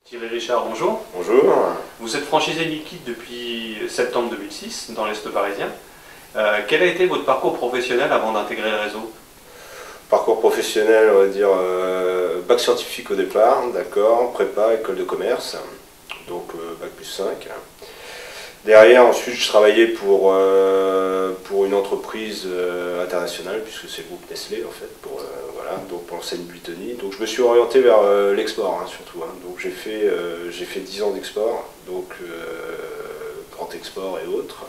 Thierry Richard, bonjour. Bonjour. Vous êtes franchisé Meal-Kit depuis septembre 2006 dans l'Est parisien. Quel a été votre parcours professionnel avant d'intégrer le réseau? Parcours professionnel, on va dire bac scientifique au départ, d'accord, prépa, école de commerce, donc bac plus 5. Derrière, ensuite, je travaillais pour une entreprise internationale, puisque c'est le groupe Nestlé, en fait, voilà, donc pour l'enseigne Buitoni. Donc je me suis orienté vers l'export, surtout. Donc j'ai fait 10 ans d'export, donc Grand Export et autres,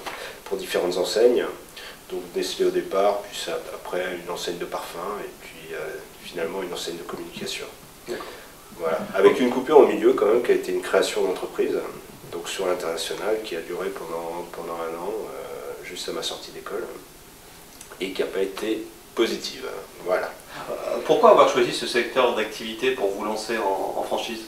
pour différentes enseignes. Donc Nestlé au départ, puis après une enseigne de parfum, et puis finalement une enseigne de communication. Voilà, avec une coupure au milieu quand même, qui a été une création d'entreprise. Donc sur l'international, qui a duré pendant un an, juste à ma sortie d'école, et qui n'a pas été positive. Voilà. Pourquoi avoir choisi ce secteur d'activité pour vous lancer en franchise?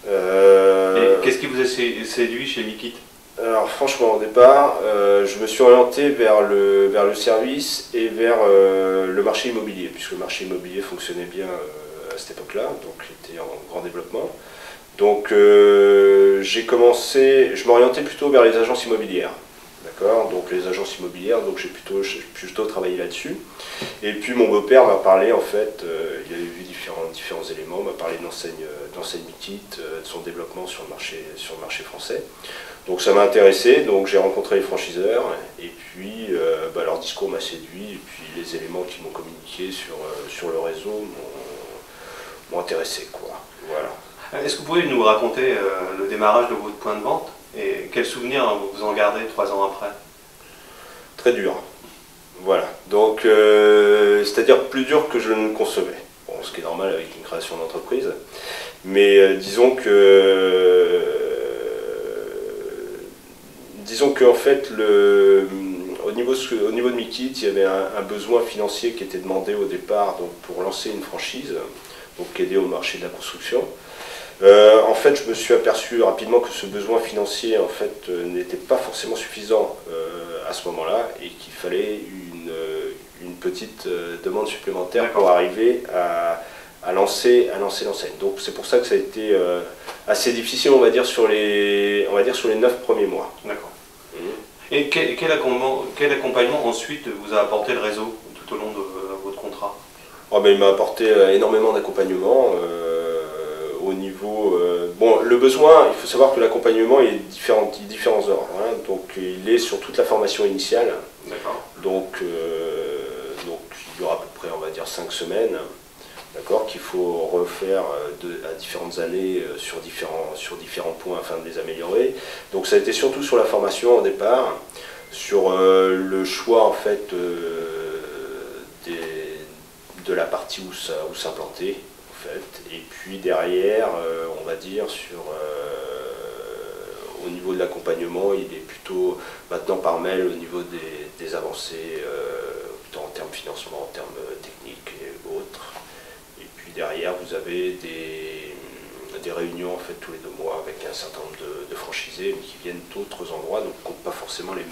Qu'est-ce qui vous a séduit chez Meal-Kit? Alors franchement, au départ, je me suis orienté vers le service et vers le marché immobilier, puisque le marché immobilier fonctionnait bien à cette époque-là, donc j'étais en grand développement. Donc je m'orientais plutôt vers les agences immobilières. D'accord, donc les agences immobilières, donc j'ai plutôt travaillé là-dessus. Et puis mon beau-père m'a parlé, en fait, il avait vu différents éléments, m'a parlé d'enseigne Meal-Kit, de son développement sur le marché français. Donc ça m'a intéressé, donc j'ai rencontré les franchiseurs, et puis leur discours m'a séduit, et puis les éléments qu'ils m'ont communiqués sur le réseau m'ont intéressé, quoi. Voilà. Est-ce que vous pouvez nous raconter le démarrage de votre point de vente et quels souvenirs vous en gardez 3 ans après? Très dur. Voilà. Donc, c'est-à-dire plus dur que je ne concevais. Bon, ce qui est normal avec une création d'entreprise. Mais disons que en fait, au niveau de Meal-Kit, il y avait un besoin financier qui était demandé au départ, donc, pour lancer une franchise, donc aider au marché de la construction. En fait, je me suis aperçu rapidement que ce besoin financier en fait, n'était pas forcément suffisant à ce moment-là, et qu'il fallait une petite demande supplémentaire pour arriver à lancer l'enseigne. Donc c'est pour ça que ça a été assez difficile, on va dire, sur les 9 premiers mois. D'accord. Et quel accompagnement ensuite vous a apporté le réseau tout au long de votre contrat? Oh, ben, il m'a apporté énormément d'accompagnement. Au niveau, bon, le besoin, il faut savoir que l'accompagnement est différents ordres, donc il est sur toute la formation initiale. D'accord. Donc il y aura à peu près, on va dire, 5 semaines, d'accord, qu'il faut refaire à différentes années sur différents points afin de les améliorer. Donc ça a été surtout sur la formation au départ, sur le choix en fait de la partie où s'implanter. Et puis derrière, on va dire, au niveau de l'accompagnement, il est plutôt maintenant par mail au niveau des avancées, en termes financement, en termes techniques et autres. Et puis derrière, vous avez des réunions en fait, tous les 2 mois avec un certain nombre de franchisés, mais qui viennent d'autres endroits, donc qui n'ont pas forcément les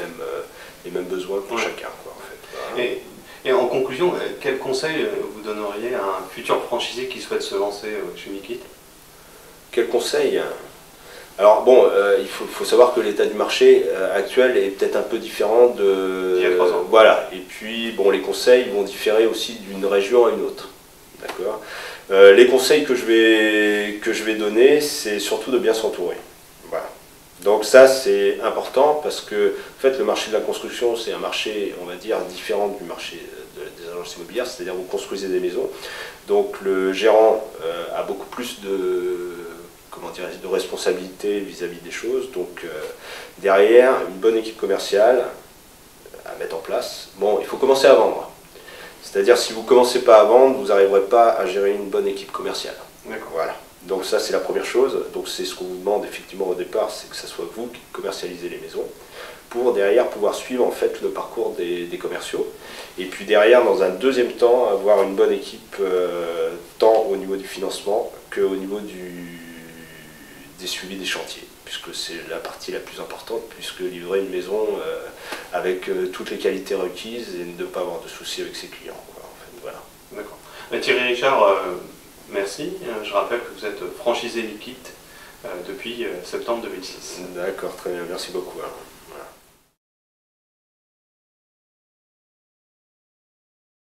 mêmes besoins pour chacun, quoi, en fait. Voilà. Et en conclusion, quel conseil vous donneriez à un futur franchisé qui souhaite se lancer chez Meal-Kit? Quel conseil? Alors bon, il faut savoir que l'état du marché actuel est peut-être un peu différent d'il y a 3 ans. Voilà, et puis bon, les conseils vont différer aussi d'une région à une autre. D'accord. Les conseils que je vais donner, c'est surtout de bien s'entourer. Voilà. Donc ça, c'est important parce que en fait, le marché de la construction, c'est un marché, on va dire, différent du marché des agences immobilières, c'est-à-dire vous construisez des maisons. Donc le gérant a beaucoup plus de responsabilité vis-à-vis des choses. Donc derrière, une bonne équipe commerciale à mettre en place. Bon, il faut commencer à vendre. C'est-à-dire, si vous ne commencez pas à vendre, vous n'arriverez pas à gérer une bonne équipe commerciale. Voilà. Donc ça, c'est la première chose. Donc c'est ce qu'on vous demande effectivement au départ, c'est que ce soit vous qui commercialisez les maisons, pour derrière pouvoir suivre en fait le parcours des commerciaux. Et puis derrière, dans un deuxième temps, avoir une bonne équipe tant au niveau du financement qu'au niveau des suivis des chantiers, puisque c'est la partie la plus importante, puisque livrer une maison avec toutes les qualités requises et ne pas avoir de soucis avec ses clients, quoi, en fait, voilà. D'accord. Thierry Richard, Merci. Je rappelle que vous êtes franchisé Nikit depuis septembre 2006. D'accord, très bien, merci beaucoup. Alors.